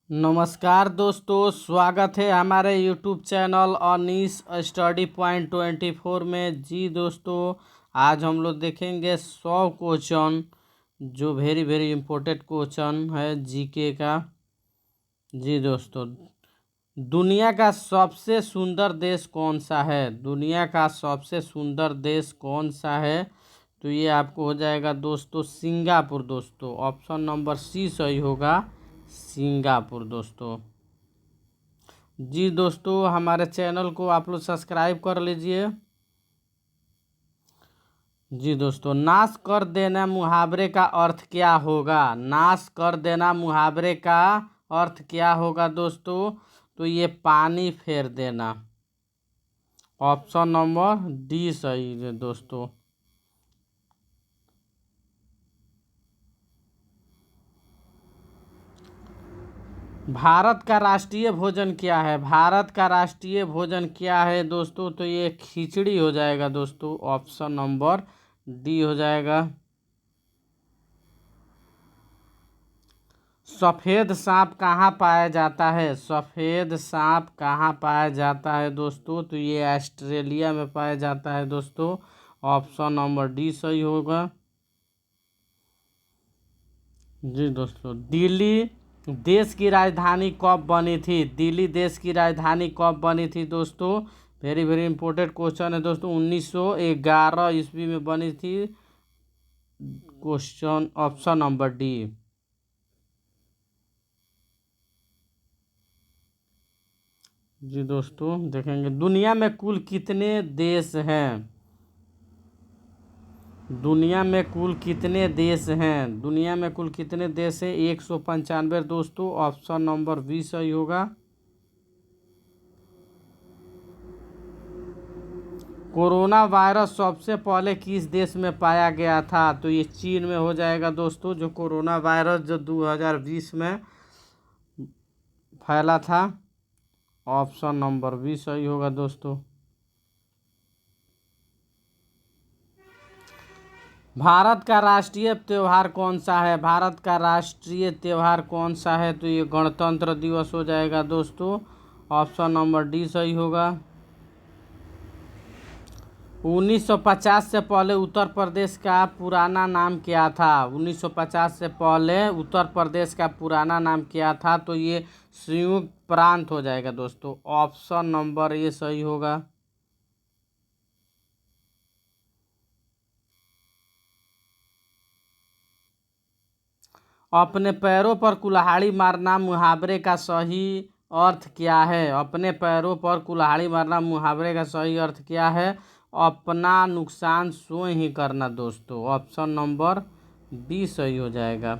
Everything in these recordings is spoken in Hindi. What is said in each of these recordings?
नमस्कार दोस्तों, स्वागत है हमारे YouTube channel Anees study point 24 में। जी दोस्तों, आज हम लोग देखेंगे 100 क्वेश्चन जो वेरी वेरी इम्पोर्टेंट क्वेश्चन है जीके का। जी दोस्तों, दुनिया का सबसे सुंदर देश कौन सा है? दुनिया का सबसे सुंदर देश कौन सा है? तो ये आपको हो जाएगा दोस्तों सिंगापुर। दोस्तों ऑप्शन नंबर सी सही होगा, सिंगापुर दोस्तों। जी दोस्तों, हमारे चैनल को आप लोग सब्सक्राइब कर लीजिए। जी दोस्तों, नाश कर देना मुहावरे का अर्थ क्या होगा? नाश कर देना मुहावरे का अर्थ क्या होगा दोस्तों? तो ये पानी फेर देना। ऑप्शन नंबर डी सही है दोस्तों। भारत का राष्ट्रीय भोजन क्या है? भारत का राष्ट्रीय भोजन क्या है दोस्तों? तो ये खिचड़ी हो जाएगा दोस्तों। ऑप्शन नंबर डी हो जाएगा। सफेद सांप कहाँ पाया जाता है? सफेद सांप कहाँ पाया जाता है दोस्तों? तो ये ऑस्ट्रेलिया में पाया जाता है दोस्तों। ऑप्शन नंबर डी सही होगा। जी दोस्तों, दिल्ली देश की राजधानी कब बनी थी? दिल्ली देश की राजधानी कब बनी थी दोस्तों? वेरी वेरी इंपॉर्टेंट क्वेश्चन है दोस्तों। 1911 ईस्वी में बनी थी। Question option number D. जी दोस्तों, देखेंगे दुनिया में कुल कितने देश हैं? दुनिया में कुल कितने देश हैं? दुनिया में कुल कितने देश हैं? 195 दोस्तों। ऑप्शन नंबर बी सही होगा। कोरोना वायरस सबसे पहले किस देश में पाया गया था? तो ये चीन में हो जाएगा दोस्तों। जो कोरोना वायरस जो 2020 में फैला था। ऑप्शन नंबर बी सही होगा दोस्तों। भारत का राष्ट्रीय त्यौहार कौन सा है? भारत का राष्ट्रीय त्यौहार कौन सा है? तो ये गणतंत्र दिवस हो जाएगा दोस्तों। ऑप्शन नंबर डी सही होगा। 1950 से पहले उत्तर प्रदेश का पुराना नाम क्या था? 1950 से पहले उत्तर प्रदेश का पुराना नाम क्या था? तो ये संयुक्त प्रांत हो जाएगा दोस्तों। ऑप्शन नंबर ये सही होगा। अपने पैरों पर कुल्हाड़ी मारना मुहावरे का सही अर्थ क्या है? अपने पैरों पर कुल्हाड़ी मारना मुहावरे का सही अर्थ क्या है? अपना नुकसान स्वयं ही करना दोस्तों। ऑप्शन नंबर बी सही हो जाएगा।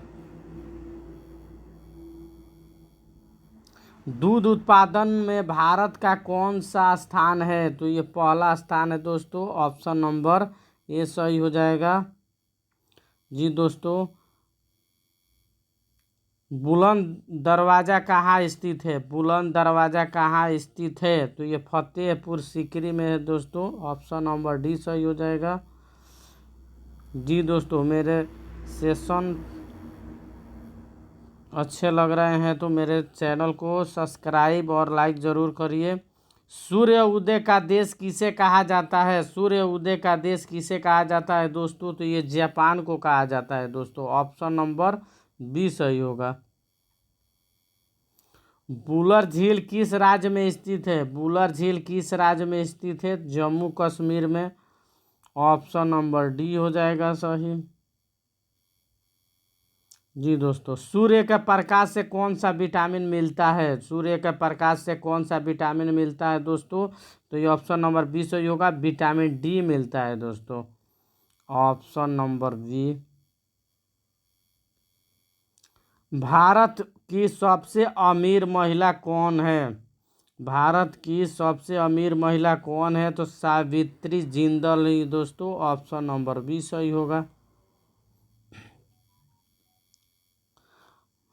दूध उत्पादन में भारत का कौन सा स्थान है? तो ये पहला स्थान है दोस्तों। ऑप्शन नंबर ए सही हो जाएगा। जी दोस्तों, बुलंद दरवाज़ा कहाँ स्थित है? बुलंद दरवाज़ा कहाँ स्थित है? तो ये फतेहपुर सीकरी में है दोस्तों। ऑप्शन नंबर डी सही हो जाएगा। जी दोस्तों, मेरे सेशन अच्छे लग रहे हैं तो मेरे चैनल को सब्सक्राइब और लाइक ज़रूर करिए। सूर्य उदय का देश किसे कहा जाता है? सूर्य उदय का देश किसे कहा जाता है दोस्तों? तो ये जापान को कहा जाता है दोस्तों। ऑप्शन नंबर बी सही होगा। बुलर झील किस राज्य में स्थित है? बुलर झील किस राज्य में स्थित है? जम्मू कश्मीर में। ऑप्शन नंबर डी हो जाएगा सही। जी दोस्तों, सूर्य के प्रकाश से कौन सा विटामिन मिलता है? सूर्य के प्रकाश से कौन सा विटामिन मिलता है दोस्तों? तो ये ऑप्शन नंबर बी सही होगा। विटामिन डी मिलता है दोस्तों। Option number B. भारत की सबसे अमीर महिला कौन है? भारत की सबसे अमीर महिला कौन है? तो सावित्री जिंदल ही दोस्तों। ऑप्शन नंबर बी सही होगा।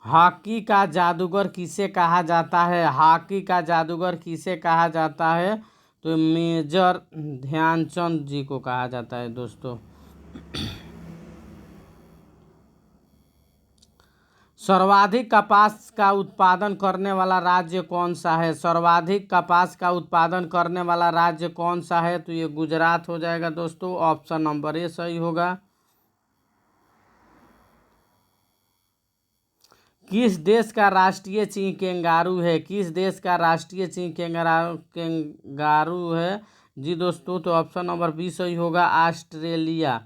हॉकी का जादूगर किसे कहा जाता है? हॉकी का जादूगर किसे कहा जाता है? तो मेजर ध्यानचंद जी को कहा जाता है दोस्तों। सर्वाधिक कपास का उत्पादन करने वाला राज्य कौन सा है? सर्वाधिक कपास का उत्पादन करने वाला राज्य कौन सा है? तो ये गुजरात हो जाएगा दोस्तों। ऑप्शन नंबर ए सही होगा। किस देश का राष्ट्रीय चिन्ह कैंगारू है? किस देश का राष्ट्रीय चिन्ह कैंगारू है? जी दोस्तों, तो ऑप्शन नंबर बी सही होगा, ऑस्ट्रेलिया।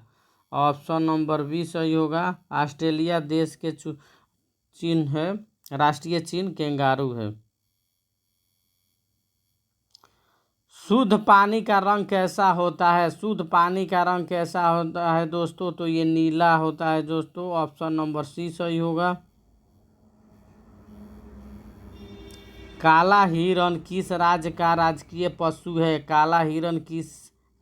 ऑप्शन नंबर बी सही होगा, ऑस्ट्रेलिया देश के चिन्ह है, राष्ट्रीय चिन्ह कैंगारू है। शुद्ध पानी का रंग कैसा होता है? शुद्ध पानी का रंग कैसा होता है दोस्तों? तो ये नीला होता है दोस्तों। ऑप्शन नंबर सी सही होगा। काला हिरण किस राज्य का राजकीय पशु है? काला हिरण किस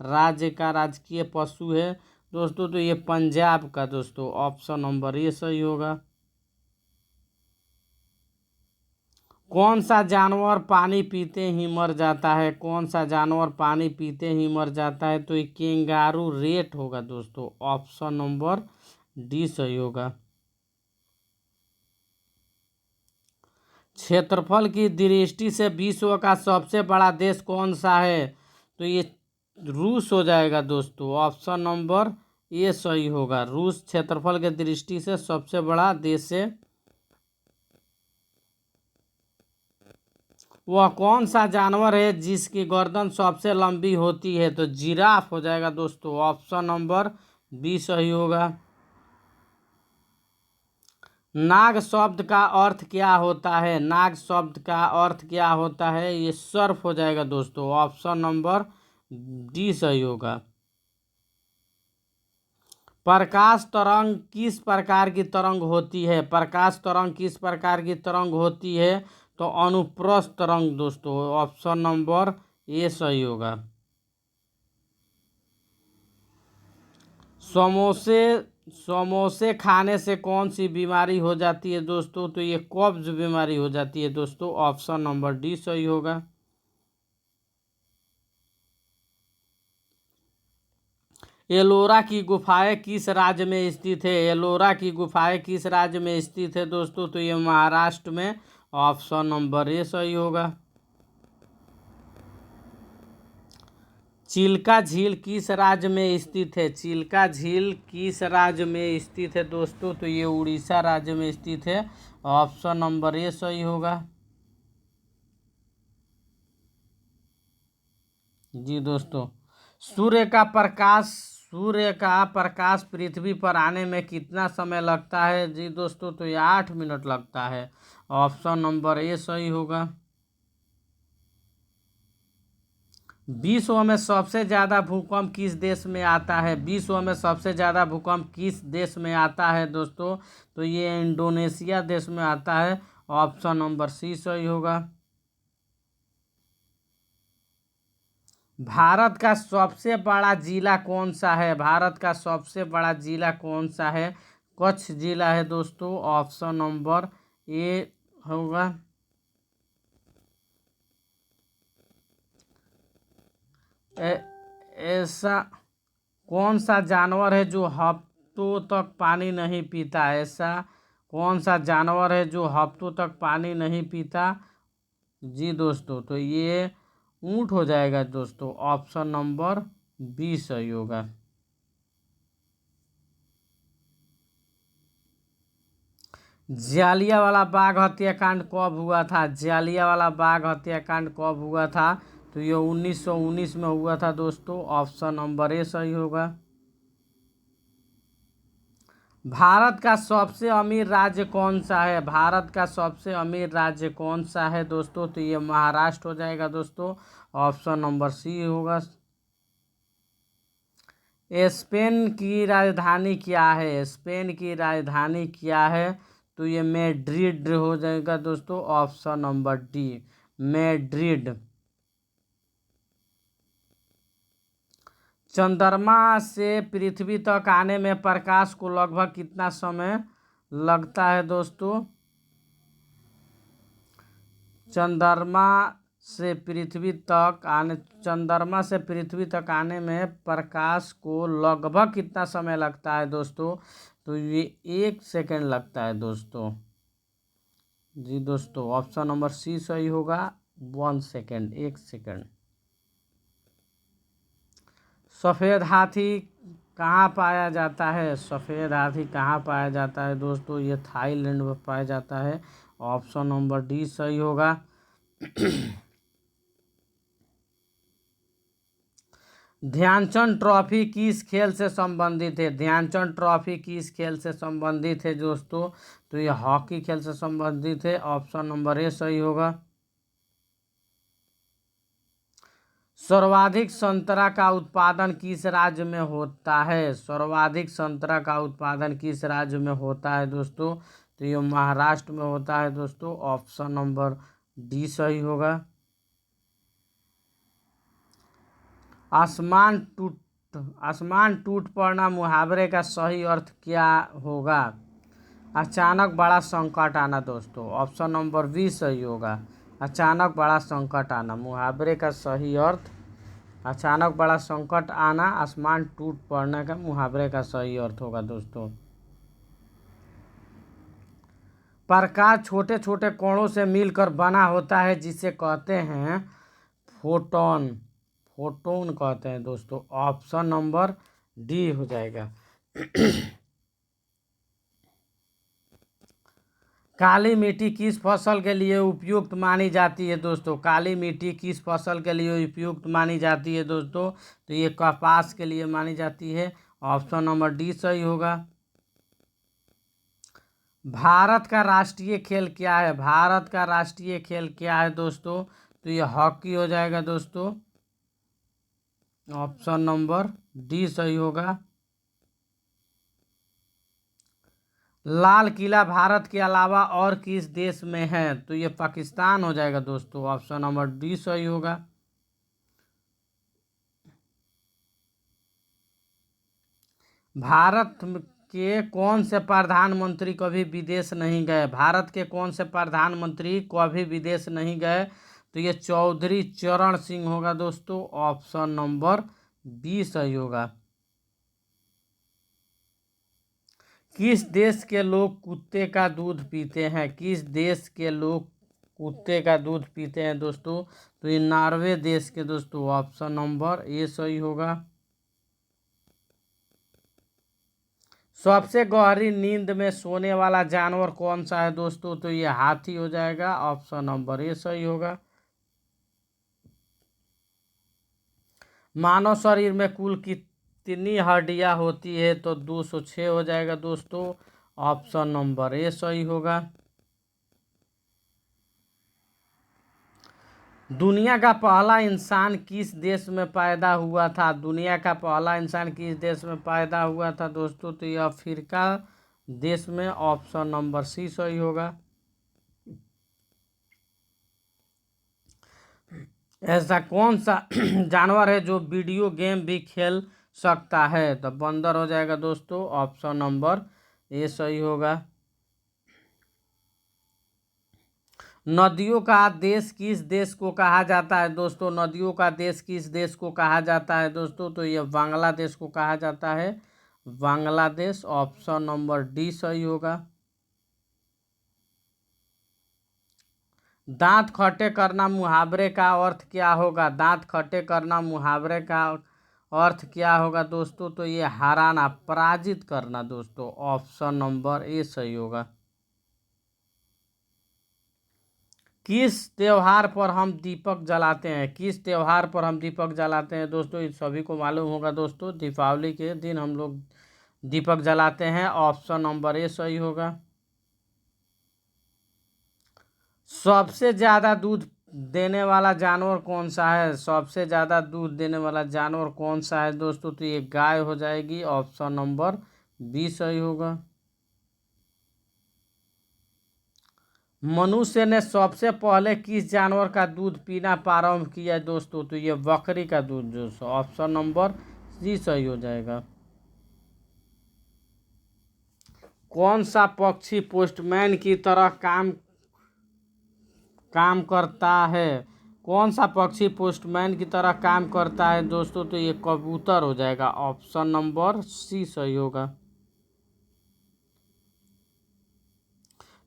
राज्य का राजकीय पशु है दोस्तों? तो ये पंजाब का दोस्तों। ऑप्शन नंबर ए सही होगा। कौन सा जानवर पानी पीते ही मर जाता है? कौन सा जानवर पानी पीते ही मर जाता है? तो ये कैंगारू रेट होगा दोस्तों। ऑप्शन नंबर डी सही होगा। क्षेत्रफल की दृष्टि से विश्व का सबसे बड़ा देश कौन सा है? तो ये रूस हो जाएगा दोस्तों। ऑप्शन नंबर ए सही होगा। रूस क्षेत्रफल के दृष्टि से सबसे बड़ा देश है। वह कौन सा जानवर है जिसकी गर्दन सबसे लंबी होती है? तो जिराफ हो जाएगा दोस्तों। ऑप्शन नंबर बी सही होगा। नाग शब्द का अर्थ क्या होता है? नाग शब्द का अर्थ क्या होता है? ये सर्फ हो जाएगा दोस्तों। ऑप्शन नंबर डी सही होगा। प्रकाश तरंग किस प्रकार की तरंग होती है? प्रकाश तरंग किस प्रकार की तरंग होती है? तो अनुप्रस्थ तरंग दोस्तों। ऑप्शन नंबर ए सही होगा। समोसे समोसे खाने से कौन सी बीमारी हो जाती है दोस्तों? तो ये कब्ज बीमारी हो जाती है दोस्तों। ऑप्शन नंबर डी सही होगा। एलोरा की गुफाएं किस राज्य में स्थित है? एलोरा की गुफाएं किस राज्य में स्थित है दोस्तों? तो ये महाराष्ट्र में। ऑप्शन नंबर ए सही होगा। चिल्का झील किस राज्य में स्थित है? चिल्का झील किस राज्य में स्थित है दोस्तों? तो ये उड़ीसा राज्य में स्थित है। ऑप्शन नंबर ए सही होगा। जी दोस्तों, सूर्य का प्रकाश पृथ्वी पर आने में कितना समय लगता है? जी दोस्तों, तो ये 8 मिनट लगता है। ऑप्शन नंबर ए सही होगा। विश्व में सबसे ज़्यादा भूकंप किस देश में आता है? विश्व में सबसे ज़्यादा भूकंप किस देश में आता है दोस्तों? तो ये इंडोनेशिया देश में आता है। ऑप्शन नंबर सी सही होगा। भारत का सबसे बड़ा जिला कौन सा है? भारत का सबसे बड़ा जिला कौन सा है? कच्छ जिला है दोस्तों। ऑप्शन नंबर ए होगा। ऐसा कौन सा जानवर है जो हफ्तों तक पानी नहीं पीता? ऐसा कौन सा जानवर है जो हफ्तों तक पानी नहीं पीता? जी दोस्तों, तो ये ऊंट हो जाएगा दोस्तों। ऑप्शन नंबर बी सही होगा। जालियांवाला बाग हत्याकांड कब हुआ था? जालियांवाला बाग हत्याकांड कब हुआ था? तो ये 1919 में हुआ था दोस्तों। ऑप्शन नंबर ए सही होगा। भारत का सबसे अमीर राज्य कौन सा है? भारत का सबसे अमीर राज्य कौन सा है दोस्तों? तो ये महाराष्ट्र हो जाएगा दोस्तों। ऑप्शन नंबर सी होगा। स्पेन की राजधानी क्या है? स्पेन की राजधानी क्या है? तो ये मैड्रिड हो जाएगा दोस्तों। Option number D Madrid. चंद्रमा से पृथ्वी तक आने में प्रकाश को लगभग कितना समय लगता है दोस्तों? चंद्रमा से पृथ्वी तक आने में प्रकाश को लगभग कितना समय लगता है दोस्तों? तो ये 1 सेकंड लगता है दोस्तों। जी दोस्तों, ऑप्शन नंबर सी सही होगा। 1 सेकेंड, 1 सेकेंड। सफ़ेद हाथी कहाँ पाया जाता है? सफ़ेद हाथी कहाँ पाया जाता है दोस्तों? ये थाईलैंड में पाया जाता है। ऑप्शन नंबर डी सही होगा। ध्यानचंद ट्रॉफी किस खेल से संबंधित है? ध्यानचंद ट्रॉफी किस खेल से संबंधित है दोस्तों? तो ये हॉकी खेल से संबंधित है। ऑप्शन नंबर ए सही होगा। सर्वाधिक संतरा का उत्पादन किस राज्य में होता है? सर्वाधिक संतरा का उत्पादन किस राज्य में होता है दोस्तों? तो ये महाराष्ट्र में होता है दोस्तों। ऑप्शन नंबर डी सही होगा। आसमान टूट पड़ना मुहावरे का सही अर्थ क्या होगा? अचानक बड़ा संकट आना दोस्तों। ऑप्शन नंबर बी सही होगा। अचानक बड़ा संकट आना मुहावरे का सही अर्थ। अचानक बड़ा संकट आना, आसमान टूट पड़ने का मुहावरे का सही अर्थ होगा दोस्तों। प्रकाश छोटे छोटे कोणों से मिलकर बना होता है जिसे कहते हैं फोटोन। फोटोन कहते हैं दोस्तों। ऑप्शन नंबर डी हो जाएगा। काली मिट्टी किस फसल के लिए उपयुक्त मानी जाती है दोस्तों? काली मिट्टी किस फसल के लिए उपयुक्त मानी जाती है दोस्तों? तो ये कपास के लिए मानी जाती है। ऑप्शन नंबर डी सही होगा। भारत का राष्ट्रीय खेल क्या है? भारत का राष्ट्रीय खेल क्या है दोस्तों? तो ये हॉकी हो जाएगा दोस्तों। ऑप्शन नंबर डी सही होगा। लाल किला भारत के अलावा और किस देश में है? तो ये पाकिस्तान हो जाएगा दोस्तों। ऑप्शन नंबर डी सही होगा। भारत के कौन से प्रधानमंत्री कभी विदेश नहीं गए? भारत के कौन से प्रधानमंत्री कभी विदेश नहीं गए? तो ये चौधरी चरण सिंह होगा दोस्तों। ऑप्शन नंबर बी सही होगा। किस देश के लोग कुत्ते का दूध पीते हैं? किस देश के लोग कुत्ते का दूध पीते हैं दोस्तों? तो ये नॉर्वे देश के दोस्तों। ऑप्शन नंबर ए सही होगा। सबसे गहरी नींद में सोने वाला जानवर कौन सा है दोस्तों? तो ये हाथी हो जाएगा। ऑप्शन नंबर ए सही होगा। मानव शरीर में कुल कितनी हड्डियां होती है? तो 206 हो जाएगा दोस्तों। ऑप्शन नंबर ए सही होगा। दुनिया का पहला इंसान किस देश में पैदा हुआ था? दुनिया का पहला इंसान किस देश में पैदा हुआ था दोस्तों? तो ये अफ्रीका देश में। ऑप्शन नंबर सी सही होगा। ऐसा कौन सा जानवर है जो वीडियो गेम भी खेल सकता है? तो बंदर हो जाएगा दोस्तों। ऑप्शन नंबर ए सही होगा। नदियों का देश किस देश को कहा जाता है दोस्तों? नदियों का देश किस देश को कहा जाता है दोस्तों? तो ये बांग्लादेश को कहा जाता है। बांग्लादेश। ऑप्शन नंबर डी सही होगा। दांत खट्टे करना मुहावरे का अर्थ क्या होगा? दांत खट्टे करना मुहावरे का अर्थ क्या होगा दोस्तों? तो ये हराना, पराजित करना दोस्तों। ऑप्शन नंबर ए सही होगा। किस त्योहार पर हम दीपक जलाते हैं? किस त्योहार पर हम दीपक जलाते हैं दोस्तों? ये सभी को मालूम होगा दोस्तों। दीपावली के दिन हम लोग दीपक जलाते हैं। ऑप्शन नंबर ए सही होगा। सबसे ज़्यादा दूध देने वाला जानवर कौन सा है? सबसे ज़्यादा दूध देने वाला जानवर कौन सा है दोस्तों? तो ये गाय हो जाएगी। ऑप्शन नंबर बी सही होगा। मनुष्य ने सबसे पहले किस जानवर का दूध पीना प्रारंभ किया दोस्तों? तो ये बकरी का दूध दोस्तों। ऑप्शन नंबर सी सही हो जाएगा। कौन सा पक्षी पोस्टमैन की तरह काम करता है? कौन सा पक्षी पोस्टमैन की तरह काम करता है दोस्तों? तो ये कबूतर हो जाएगा। ऑप्शन नंबर सी सही होगा।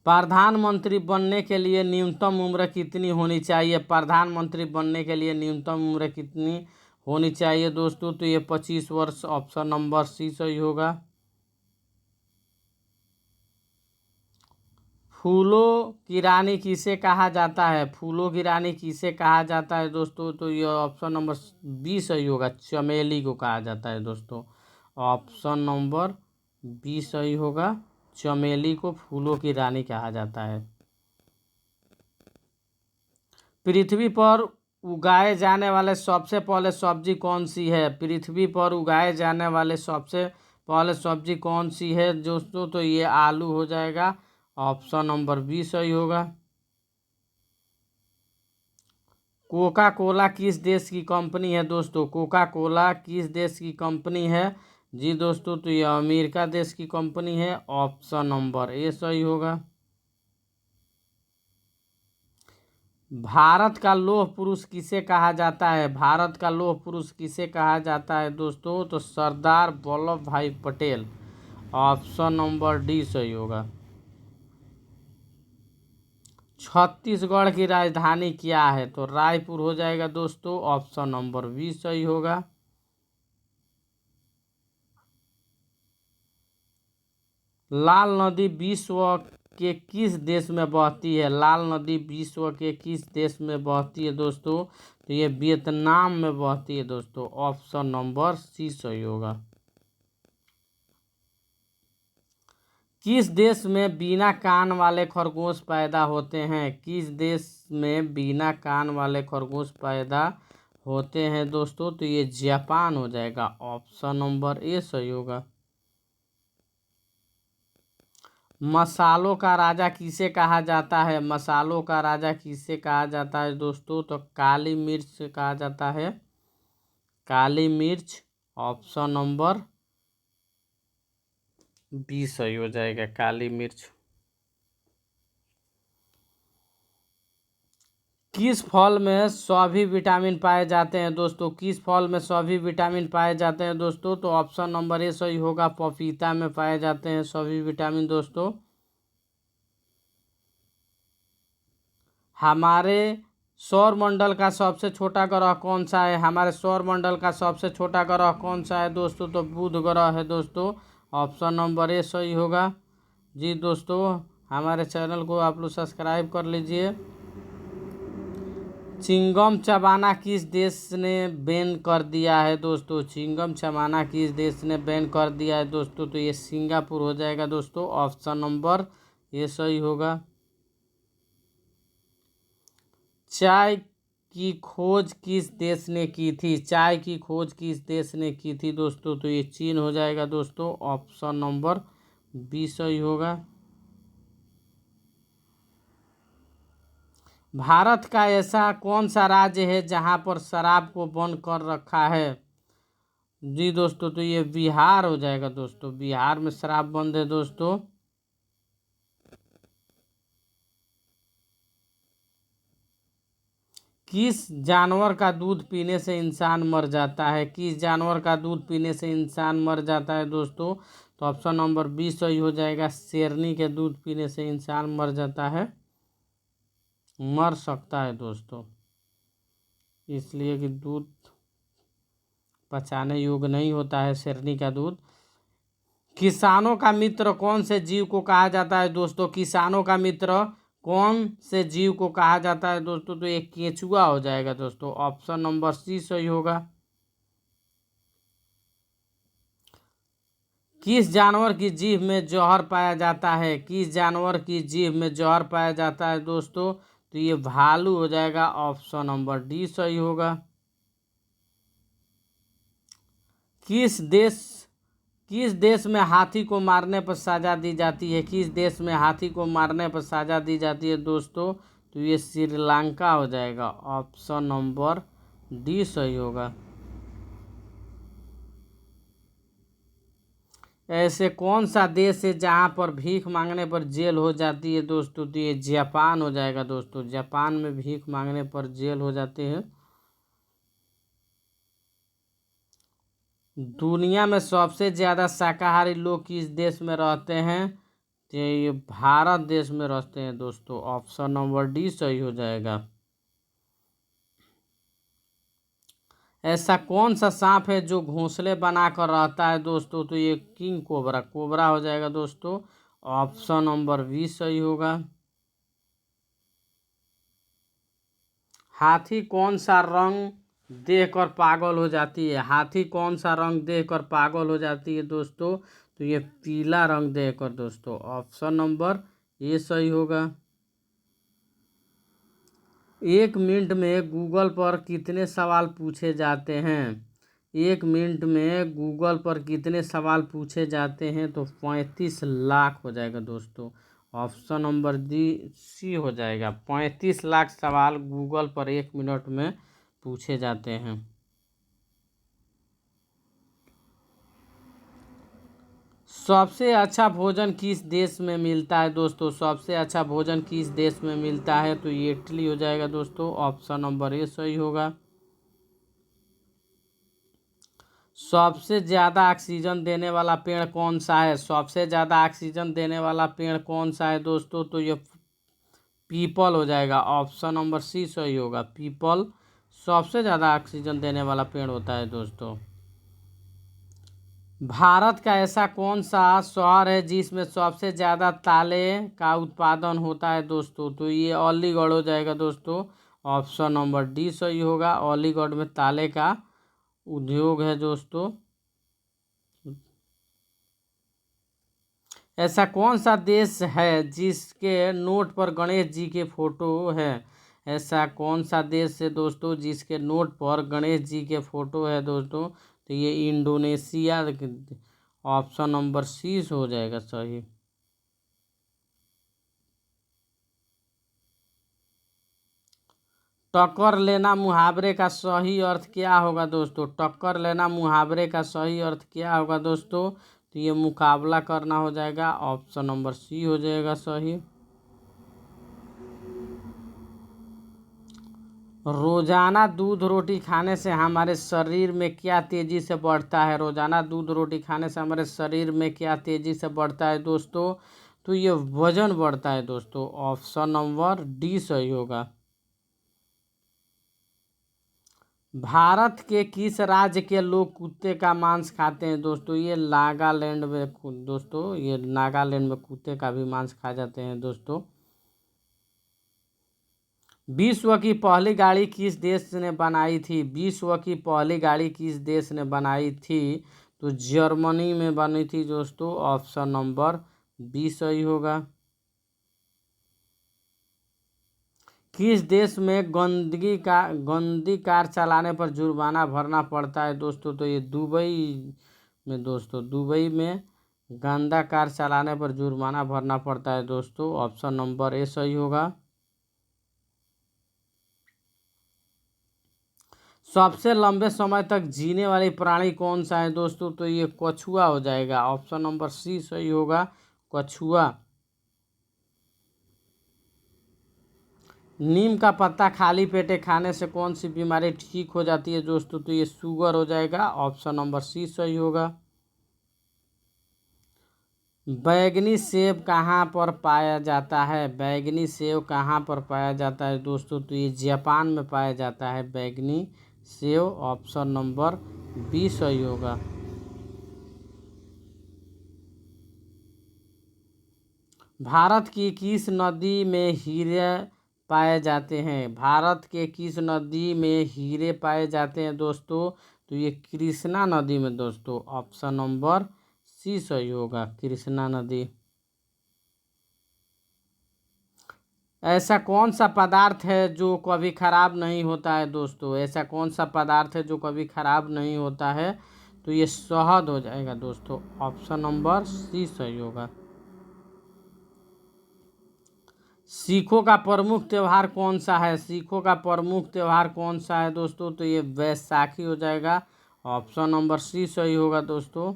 प्रधानमंत्री बनने के लिए न्यूनतम उम्र कितनी होनी चाहिए? प्रधानमंत्री बनने के लिए न्यूनतम उम्र कितनी होनी चाहिए दोस्तों? तो ये 25 वर्ष, ऑप्शन नंबर सी सही होगा। फूलों की रानी किसे कहा जाता है? फूलों की रानी किसे कहा जाता है दोस्तों? तो ये ऑप्शन नंबर बी सही होगा, चमेली को कहा जाता है दोस्तों। ऑप्शन नंबर बी सही होगा, चमेली को फूलों की रानी कहा जाता है। पृथ्वी पर उगाए जाने वाले सबसे पहले सब्जी कौन सी है? पृथ्वी पर उगाए जाने वाले सबसे पहले सब्जी कौन सी है दोस्तों? तो ये आलू हो जाएगा, ऑप्शन नंबर बी सही होगा। कोका कोला किस देश की कंपनी है दोस्तों? कोका कोला किस देश की कंपनी है? जी दोस्तों, तो ये अमेरिका देश की कंपनी है, ऑप्शन नंबर ए सही होगा। भारत का लौह पुरुष किसे कहा जाता है? भारत का लौह पुरुष किसे कहा जाता है दोस्तों? तो सरदार वल्लभ भाई पटेल, ऑप्शन नंबर डी सही होगा। छत्तीसगढ़ की राजधानी क्या है? तो रायपुर हो जाएगा दोस्तों, ऑप्शन नंबर बी सही होगा। लाल नदी विश्व के किस देश में बहती है? लाल नदी विश्व के किस देश में बहती है दोस्तों? तो ये वियतनाम में बहती है दोस्तों, ऑप्शन नंबर सी सही होगा। किस देश में बिना कान वाले खरगोश पैदा होते हैं? किस देश में बिना कान वाले खरगोश पैदा होते हैं दोस्तों? तो ये जापान हो जाएगा, ऑप्शन नंबर ए सही होगा। मसालों का राजा किसे कहा जाता है? मसालों का राजा किसे कहा जाता है दोस्तों? तो काली मिर्च कहा जाता है, काली मिर्च, ऑप्शन नंबर बी सही हो जाएगा, काली मिर्च। किस फल में सभी विटामिन पाए जाते हैं दोस्तों? किस फल में सभी विटामिन पाए जाते हैं दोस्तों? तो ऑप्शन नंबर ए सही होगा, पपीता में पाए जाते हैं सभी विटामिन दोस्तों। हमारे सौर मंडल का सबसे छोटा ग्रह कौन सा है? हमारे सौर मंडल का सबसे छोटा ग्रह कौन सा है दोस्तों? तो बुध ग्रह है दोस्तों, ऑप्शन नंबर ए सही होगा। जी दोस्तों, हमारे चैनल को आप लोग सब्सक्राइब कर लीजिए। चिंगम चबाना किस देश ने बैन कर दिया है दोस्तों? चिंगम चबाना किस देश ने बैन कर दिया है दोस्तों? तो ये सिंगापुर हो जाएगा दोस्तों, ऑप्शन नंबर ये सही होगा। चाय की खोज किस देश ने की थी? चाय की खोज किस देश ने की थी दोस्तों? तो ये चीन हो जाएगा दोस्तों, ऑप्शन नंबर बी सही होगा। भारत का ऐसा कौन सा राज्य है जहां पर शराब को बंद कर रखा है? जी दोस्तों, तो ये बिहार हो जाएगा दोस्तों, बिहार में शराब बंद है दोस्तों। किस जानवर का दूध पीने से इंसान मर जाता है? किस जानवर का दूध पीने से इंसान मर जाता है दोस्तों? तो ऑप्शन नंबर बी सही हो जाएगा, शेरनी के दूध पीने से इंसान मर जाता है, मर सकता है दोस्तों, इसलिए कि दूध पचाने योग्य नहीं होता है शेरनी का दूध। किसानों का मित्र कौन से जीव को कहा जाता है दोस्तों? किसानों का मित्र कौन से जीव को कहा जाता है दोस्तों? तो ये केंचुआ हो जाएगा दोस्तों, ऑप्शन नंबर सी सही होगा। किस जानवर की जीभ में जहर पाया जाता है? किस जानवर की जीभ में जहर पाया जाता है दोस्तों? तो ये भालू हो जाएगा, ऑप्शन नंबर डी सही होगा। किस देश में हाथी को मारने पर सजा दी जाती है? किस देश में हाथी को मारने पर सजा दी जाती है दोस्तों? तो ये श्रीलंका हो जाएगा, ऑप्शन नंबर डी सही होगा। ऐसे कौन सा देश है जहां पर भीख मांगने पर जेल हो जाती है दोस्तों? तो ये जापान हो जाएगा दोस्तों, जापान में भीख मांगने पर जेल हो जाते हैं। दुनिया में सबसे ज्यादा शाकाहारी लोग किस देश में रहते हैं? तो ये भारत देश में रहते हैं दोस्तों। ऑप्शन नंबर डी सही हो जाएगा। ऐसा कौन सा सांप है जो घोंसले बनाकर रहता है दोस्तों? तो ये किंग कोबरा, कोबरा हो जाएगा दोस्तों। ऑप्शन नंबर बी सही होगा। हाथी कौन सा रंग देखकर पागल हो जाती है? हाथी कौन सा रंग देखकर पागल हो जाती है दोस्तों? तो ये पीला रंग देखकर दोस्तों। ऑप्शन नंबर ए सही होगा। 1 मिनट में गूगल पर कितने सवाल पूछे जाते हैं? 1 मिनट में गूगल पर कितने सवाल पूछे जाते हैं? तो 35 लाख हो जाएगा दोस्तों। ऑप्शन नंबर डी सी हो जाएगा। 35 लाख सवाल गूगल पर 1 मिनट में पूछे जाते हैं। सबसे अच्छा भोजन किस देश में मिलता है दोस्तों? सबसे अच्छा भोजन किस देश में मिलता है? तो ये इटली हो जाएगा दोस्तों। ऑप्शन नंबर ए सही होगा। सबसे ज़्यादा ऑक्सीजन देने वाला पेड़ कौन सा है? सबसे ज़्यादा ऑक्सीजन देने वाला पेड़ कौन सा है दोस्तों? तो ये पीपल हो जाएगा। ऑप्शन नंबर सी सही होगा। पीपल सबसे ज़्यादा ऑक्सीजन देने वाला पेड़ होता है दोस्तों। भारत का ऐसा कौन सा शहर है जिसमें सबसे ज़्यादा ताले का उत्पादन होता है दोस्तों? तो ये अलीगढ़ हो जाएगा दोस्तों। ऑप्शन नंबर डी सही होगा। अलीगढ़ में ताले का उद्योग है दोस्तों। ऐसा कौन सा देश है जिसके नोट पर गणेश जी के फोटो है? ऐसा कौन सा देश है दोस्तों जिसके नोट पर गणेश जी के फोटो है दोस्तों? तो ये इंडोनेशिया। ऑप्शन नंबर सी हो जाएगा सही। टक्कर लेना मुहावरे का सही अर्थ क्या होगा दोस्तों? टक्कर लेना मुहावरे का सही अर्थ क्या होगा दोस्तों? तो ये मुकाबला करना हो जाएगा। ऑप्शन नंबर सी हो जाएगा सही। रोजाना दूध रोटी खाने से हमारे शरीर में क्या तेजी से बढ़ता है? रोजाना दूध रोटी खाने से हमारे शरीर में क्या तेजी से बढ़ता है दोस्तों? तो ये वजन बढ़ता है दोस्तों। ऑप्शन नंबर डी सही होगा। भारत के किस राज्य के लोग कुत्ते का मांस खाते हैं दोस्तों? ये नागालैंड में दोस्तों, ये नागालैंड में कुत्ते का भी मांस खा जाते हैं दोस्तों। विश्व की पहली गाड़ी किस देश ने बनाई थी? विश्व की पहली गाड़ी किस देश ने बनाई थी? तो जर्मनी में बनी थी दोस्तों। ऑप्शन नंबर बी सही होगा। किस देश में गंदी कार चलाने पर जुर्माना भरना पड़ता है दोस्तों? तो ये दुबई में दोस्तों। दुबई में गंदा कार चलाने पर जुर्माना भरना पड़ता है दोस्तों। ऑप्शन नंबर ए सही होगा। सबसे लंबे समय तक जीने वाली प्राणी कौन सा है दोस्तों? तो ये कछुआ हो जाएगा। ऑप्शन नंबर सी सही होगा। कछुआ। नीम का पत्ता खाली पेटे खाने से कौन सी बीमारी ठीक हो जाती है दोस्तों? तो ये शुगर हो जाएगा। ऑप्शन नंबर सी सही होगा। बैगनी सेब कहाँ पर पाया जाता है? बैगनी सेब कहाँ पर पाया जाता है दोस्तों? तो ये जापान में पाया जाता है बैगनी सेब। ऑप्शन नंबर बी सही होगा। भारत की किस नदी में हीरे पाए जाते हैं? भारत के किस नदी में हीरे पाए जाते हैं दोस्तों? तो ये कृष्णा नदी में दोस्तों। ऑप्शन नंबर सी सही होगा। कृष्णा नदी। ऐसा कौन सा पदार्थ है जो कभी खराब नहीं होता है दोस्तों? ऐसा कौन सा पदार्थ है जो कभी खराब नहीं होता है? तो ये शहद हो जाएगा दोस्तों। ऑप्शन नंबर सी सही होगा। सिखों का प्रमुख त्यौहार कौन सा है? सिखों का प्रमुख त्यौहार कौन सा है दोस्तों? तो ये वैसाखी हो जाएगा। ऑप्शन नंबर सी सही होगा दोस्तों।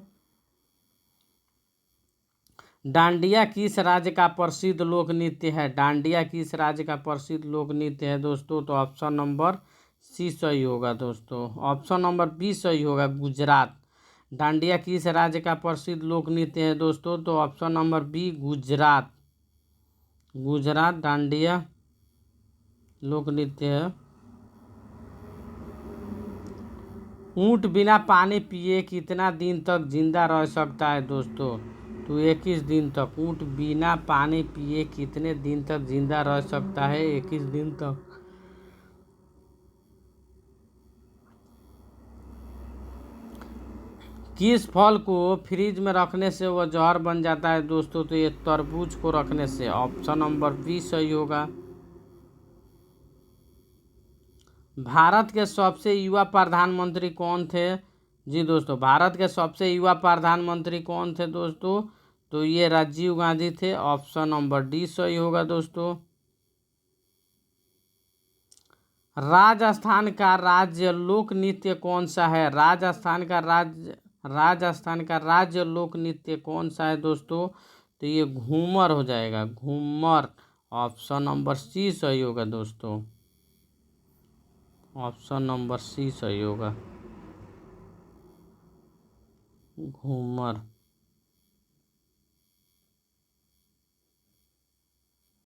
डांडिया किस राज्य का प्रसिद्ध लोक नृत्य है? डांडिया किस राज्य का प्रसिद्ध लोक नृत्य है दोस्तों? तो ऑप्शन नंबर सी सही होगा दोस्तों। ऑप्शन नंबर बी सही होगा। गुजरात। डांडिया किस राज्य का प्रसिद्ध लोक नृत्य है दोस्तों? तो option number B Gujarat. Gujarat dandiya लोक नृत्य है। ऊंट बिना पानी पिए कितना दिन तक जिंदा रह सकता है दोस्तों? तो 21 दिन तक। ऊंट बिना पानी पिए कितने दिन तक जिंदा रह सकता है? 21 दिन तक। किस फल को फ्रिज में रखने से वह जहर बन जाता है दोस्तों? तो ये तरबूज को रखने से। ऑप्शन नंबर बी सही होगा। भारत के सबसे युवा प्रधानमंत्री कौन थे? जी दोस्तों, भारत के सबसे युवा प्रधानमंत्री कौन थे दोस्तों? तो ये राजीव गांधी थे। ऑप्शन नंबर डी सही होगा दोस्तों। राजस्थान का राज्य लोक नृत्य कौन सा है? राजस्थान का राज्य लोक नृत्य कौन सा है दोस्तों? तो ये घूमर हो जाएगा, घूमर। ऑप्शन नंबर सी सही होगा दोस्तों। ऑप्शन नंबर सी सही होगा, घूमर।